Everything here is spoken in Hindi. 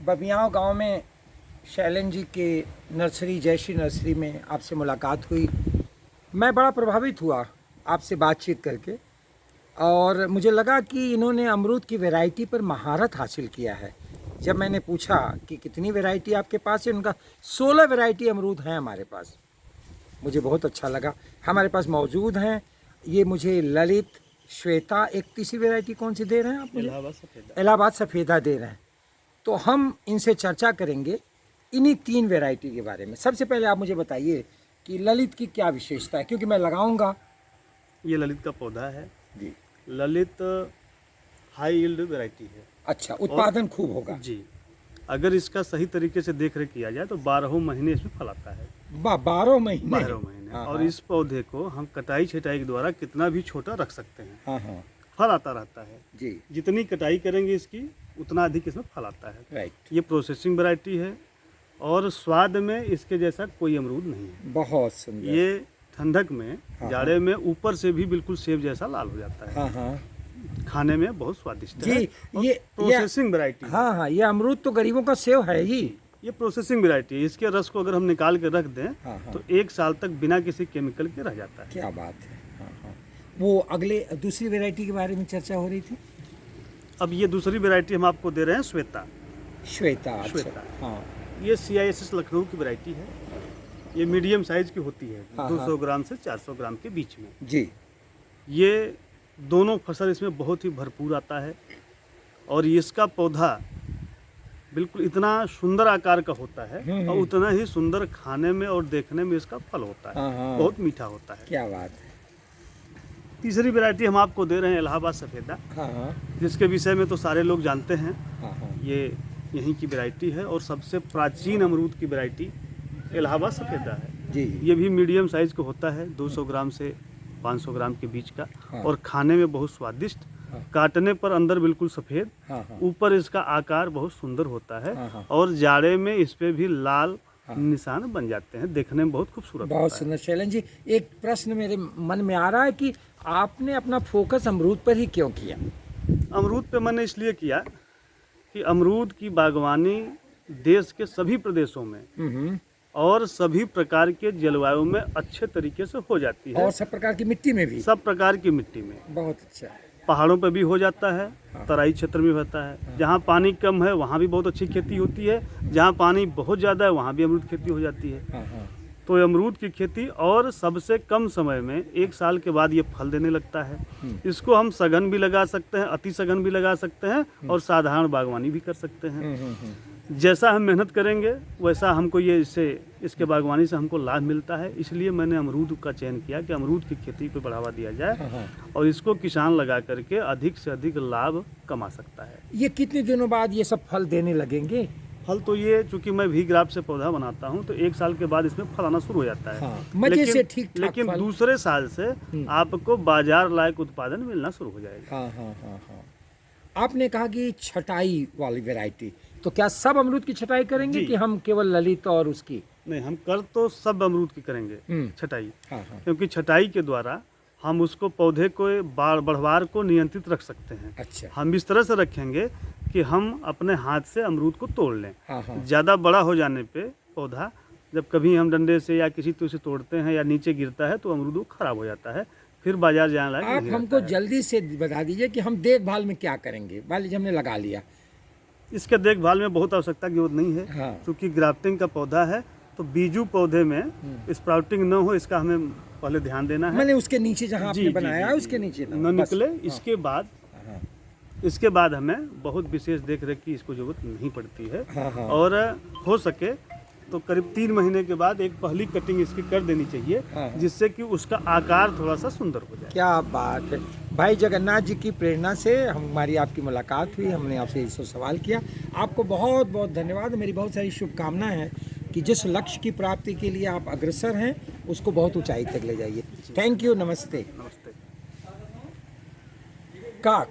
बबियाँव गांव में शैलेंद्र जी के नर्सरी जयश्री नर्सरी में आपसे मुलाकात हुई। मैं बड़ा प्रभावित हुआ आपसे बातचीत करके और मुझे लगा कि इन्होंने अमरूद की वैरायटी पर महारत हासिल किया है। जब मैंने पूछा कि कितनी वैरायटी आपके पास है, उनका 16 वैरायटी अमरूद हैं हमारे पास। मुझे बहुत अच्छा लगा। हमारे पास मौजूद हैं ये मुझे ललित, श्वेता, एक तीसरी वैरायटी कौन सी दे रहे हैं आप मुझे? इलाहाबाद सफ़ेदा दे रहे हैं। तो हम इनसे चर्चा करेंगे इन्हीं 3 वैरायटी के बारे में। सबसे पहले आप मुझे बताइए कि ललित की क्या विशेषता है, क्योंकि मैं लगाऊंगा। ये ललित का पौधा है जी। ललित हाई यील्ड वैरायटी है। अच्छा, उत्पादन खूब होगा जी। अगर इसका सही तरीके से देख रेख किया जाए तो 12 महीने इसमें फल आता है। 12 महीने? 12 महीने। हाँ, और हाँ। इस पौधे को हम कटाई छटाई के द्वारा कितना भी छोटा रख सकते हैं। हाँ हाँ फल आता रहता है जी। जितनी कटाई करेंगे इसकी उतना अधिक इसमें फल आता है। राइट। ये प्रोसेसिंग वैरायटी है और स्वाद में इसके जैसा कोई अमरूद नहीं है। बहुत सुंदर। ये ठंडक में, हाँ, जाड़े में ऊपर से भी बिल्कुल सेब जैसा लाल हो जाता है। हाँ हाँ खाने में बहुत स्वादिष्ट जी। है। ये प्रोसेसिंग वैरायटी है। हाँ हाँ, ये अमरूद तो गरीबों का सेव है ही। ये प्रोसेसिंग वैरायटी है। इसके रस को अगर हम निकाल के रख दें हाँ, हाँ। तो 1 साल तक बिना किसी केमिकल के रह जाता है। क्या बात है। हाँ हाँ। वो अगले दूसरी वैरायटी के बारे में चर्चा हो रही थी। अब ये दूसरी वैरायटी हम आपको दे रहे हैं श्वेता। श्वेता। अच्छा। श्वेता। हाँ ये CISS लखनऊ की वैरायटी है। ये मीडियम साइज की होती है। हाँ, 200 ग्राम से 400 ग्राम के बीच में। जी। ये दोनों फसल इसमें बहुत ही भरपूर आता है और इसका पौधा बिल्कुल इतना सुंदर आकार का होता है और उतना ही सुंदर खाने में और देखने में इसका फल होता है। हाँ, हाँ। बहुत मीठा होता है। क्या बात है। तीसरी वैरायटी हम आपको दे रहे हैं इलाहाबाद सफ़ेदा, हाँ हाँ जिसके विषय में तो सारे लोग जानते हैं। हाँ हाँ। ये यहीं की वैरायटी है और सबसे प्राचीन अमरूद की वैरायटी इलाहाबाद सफ़ेदा है। जी। ये भी मीडियम साइज का होता है, 200 ग्राम से 500 ग्राम के बीच का। हाँ। और खाने में बहुत स्वादिष्ट, हाँ। काटने पर अंदर बिल्कुल सफ़ेद, हाँ हाँ ऊपर इसका आकार बहुत सुंदर होता है। हाँ, हाँ। और जाड़े में इस पे भी लाल हाँ। निशान बन जाते हैं, देखने में बहुत खूबसूरत बहुत होता है। सुंदर। शैलेंद्र जी, एक प्रश्न मेरे मन में आ रहा है कि आपने अपना फोकस अमरूद पर ही क्यों किया? अमरूद पे मैंने इसलिए किया कि अमरूद की बागवानी देश के सभी प्रदेशों में और सभी प्रकार के जलवायु में अच्छे तरीके से हो जाती है। और सब प्रकार की मिट्टी में भी? सब प्रकार की मिट्टी में। बहुत अच्छा। पहाड़ों पे भी हो जाता है, हाँ। तराई क्षेत्र में होता है। जहाँ पानी कम है वहाँ भी बहुत अच्छी खेती होती है, जहाँ पानी बहुत ज़्यादा है वहाँ भी अमरूद खेती हो जाती है। हाँ हाँ। तो अमरूद की खेती और सबसे कम समय में 1 साल के बाद ये फल देने लगता है। इसको हम सघन भी लगा सकते हैं, अति सघन भी लगा सकते हैं और साधारण बागवानी भी कर सकते हैं। जैसा हम मेहनत करेंगे वैसा हमको ये इसके बागवानी से हमको लाभ मिलता है। इसलिए मैंने अमरूद का चयन किया कि अमरूद की खेती को बढ़ावा दिया जाए और इसको किसान लगा करके अधिक से अधिक लाभ कमा सकता है। ये कितने दिनों बाद ये सब फल देने लगेंगे? फल तो ये, चूंकि मैं भी ग्राफ से पौधा बनाता हूँ तो 1 साल के बाद इसमें फल आना शुरू हो जाता है। हाँ, मजे से ठीक-ठाक लेकिन फल। दूसरे साल से आपको बाजार लायक उत्पादन मिलना शुरू हो जाएगा। हाँ हाँ हाँ हाँ। आपने कहा कि छटाई वाली वैरायटी, तो क्या सब अमरूद की छटाई करेंगे जी। कि हम केवल ललित और उसकी? नहीं, हम कर तो सब अमरूद की करेंगे छटाई। हाँ हाँ। क्योंकि छटाई के द्वारा हम उसको पौधे को बढ़वार को नियंत्रित रख सकते हैं। अच्छा। हम इस तरह से रखेंगे कि हम अपने हाथ से अमरूद को तोड़ लें। हाँ हाँ। ज़्यादा बड़ा हो जाने पे पौधा, जब कभी हम डंडे से या किसी तरह से तोड़ते हैं या नीचे गिरता है तो अमरूद वो खराब हो जाता है, फिर बाजार जाने लायक आप नहीं हमको रहता है। जल्दी से बता दीजिए कि हम देखभाल में क्या करेंगे। मान लीजिए हमने लगा लिया। इसके देखभाल में बहुत आवश्यकता की जरूरत नहीं है। हाँ। क्योंकि ग्राफ्टिंग का पौधा है तो बीजू पौधे में स्प्राउटिंग न हो, इसका हमें पहले ध्यान देना है। मैंने उसके नीचे जहाँ जी, आपने जी, बनाया जी, है जी। उसके नीचे न निकले। हाँ। इसके बाद हमें बहुत विशेष देख रेख की इसको जरूरत नहीं पड़ती है। हाँ, हाँ। और हो सके तो करीब 3 महीने के बाद एक पहली कटिंग इसकी कर देनी चाहिए। हाँ। जिससे कि उसका आकार थोड़ा सा सुंदर हो जाए। क्या बात है। भाई जगन्नाथ जी की प्रेरणा से हमारी आपकी मुलाकात हुई, हमने आपसे ये सब सवाल किया। आपको बहुत बहुत धन्यवाद। मेरी बहुत सारी शुभकामनाएं हैं कि जिस लक्ष्य की प्राप्ति के लिए आप अग्रसर हैं उसको बहुत ऊंचाई तक ले जाइए। Thank you. नमस्ते। नमस्ते। काट